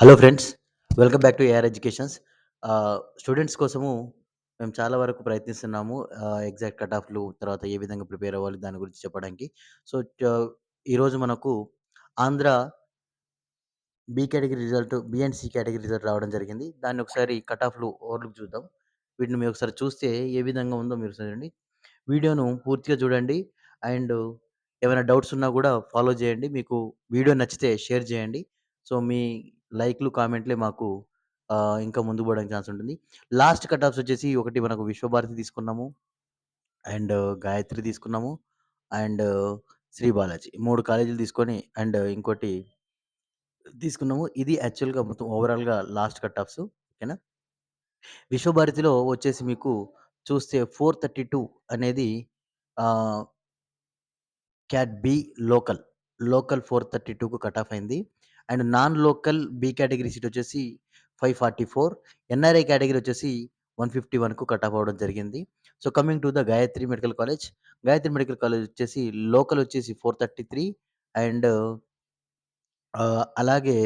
Hello friends. Welcome back to AR educations. Students కోసము మేము చాలా వరకు ప్రయత్నిస్తున్నాము. ఎగ్జాక్ట్ కట్ ఆఫ్‌లు తర్వాత ఏ విధంగా ప్రిపేర్ అవ్వాలి దాని గురించి చెప్పడానికి. సో, ఈరోజు మనకు Andhra B category result, B and C category result రావడం జరిగింది. దాన్ని ఒకసారి కట్ ఆఫ్‌లు ఓవర్‌లుక్ చూద్దాం. వీటిని మీరు ఒకసారి చూస్తే ఏ విధంగా ఉందో మీరు చూడండి. వీడియోను పూర్తిగా చూడండి. అండ్ ఏమైనా డౌట్స్ ఉన్నా గూడా ఫాలో చేయండి. మీకు వీడియో నచ్చితే షేర్ చేయండి. సో, మీ లైక్‌లు, కామెంట్‌లే మాకు ఇంకా ముందుకు పోవడానికి ఛాన్స్ ఉంటుంది. లాస్ట్ కట్ ఆఫ్స్ వచ్చేసి ఒకటి మనకు విశ్వభారతి తీసుకున్నాము. అండ్ గాయత్రి తీసుకున్నాము. అండ్ శ్రీ బాలాజీ 3 కాలేజీలు తీసుకొని అండ్ ఇంకోటి తీసుకున్నాము. ఇది యాక్చువల్‌గా మొత్తం ఓవరాల్‌గా లాస్ట్ కట్ ఆఫ్స్. ఓకేనా? విశ్వభారతిలో వచ్చేసి మీకు చూస్తే 432 అనేది ah, cat B local. Local 432కు కట్ ఆఫ్ అయింది. And non local B category seat వచ్చేసి 544. ఎన్ఆర్ఐ కేటగిరీ వచ్చేసి 151కు కట్ ఆఫ్ అవ్వడం జరిగింది. So, coming to the Gayatri medical college. Gayatri medical college వచ్చేసి లోకల్ వచ్చేసి 433 అండ్ అలాగే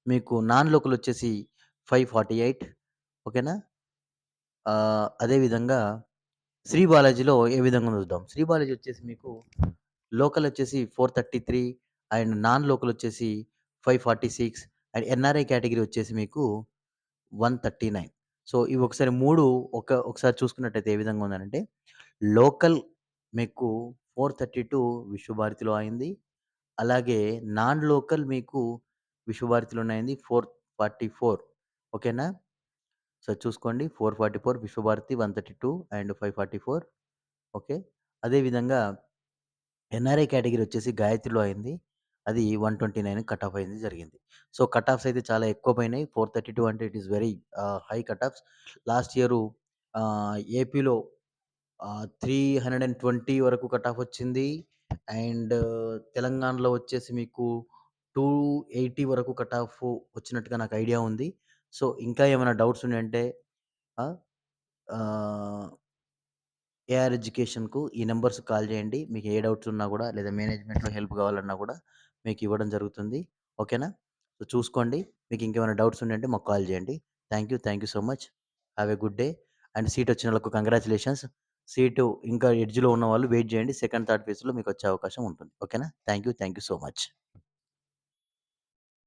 మీకు నాన్ లోకల్ వచ్చేసి 548. ఓకేనా? అదే విధంగా శ్రీ బాలాజీలో ఏ విధంగా ఉందో చూద్దాం. శ్రీ బాలాజీ వచ్చేసి మీకు లోకల్ వచ్చేసి 433 అండ్ నాన్ లోకల్ వచ్చేసి 546 అండ్ ఎన్ఆర్ఐ కేటగిరీ వచ్చేసి మీకు 139. సో, ఇవి ఒకసారి 3 ఒకసారి చూసుకున్నట్టయితే ఏ విధంగా ఉందనంటే, లోకల్ మీకు 432 విశ్వభారతిలో అయింది. అలాగే నాన్ లోకల్ మీకు విశ్వభారతిలోనే అయింది 444. ఓకేనా? సో, చూసుకోండి 444 విశ్వభారతి 132 అండ్ 544. ఓకే. అదే విధంగా ఎన్ఆర్ఐ కేటగిరీ వచ్చేసి గాయత్రిలో అయింది. అది 129 కట్ ఆఫ్ అయింది జరిగింది. సో, కట్ ఆఫ్స్ అయితే చాలా ఎక్కువ పోయినాయి. 432 అంటే it is very high cut offs. Last year ఏపీలో 320 వరకు కట్ ఆఫ్ వచ్చింది. అండ్ తెలంగాణలో వచ్చేసి మీకు 280 వరకు కట్ ఆఫ్ వచ్చినట్టుగా నాకు ఐడియా ఉంది. సో, ఇంకా ఏమైనా డౌట్స్ ఉన్నాయంటే ఆ! ఆహ్ ఏఆర్ ఎడ్యుకేషన్‌కు ఈ నంబర్స్‌కి కాల్ చేయండి. మీకు ఏ డౌట్స్ ఉన్నా గూడా లేదా మేనేజ్మెంట్‌లో హెల్ప్ కావాలన్నా గూడా మీకు ఇవ్వడం జరుగుతుంది. ఓకేనా? సో, చూసుకోండి. మీకు ఇంకేమైనా డౌట్స్ ఉన్నాయంటే మాకు కాల్ చేయండి. Thank you so much. Have a good day. And seat వచ్చినోళ్ళకు కంగ్రాచ్యులేషన్స్. సీటు ఇంకా ఎడ్జ్‌లో ఉన్నవాళ్ళు వెయిట్ చేయండి. సెకండ్, థర్డ్ ఫేజ్‌లో మీకొచ్చే అవకాశం ఉంటుంది. ఓకేనా? Thank you so much.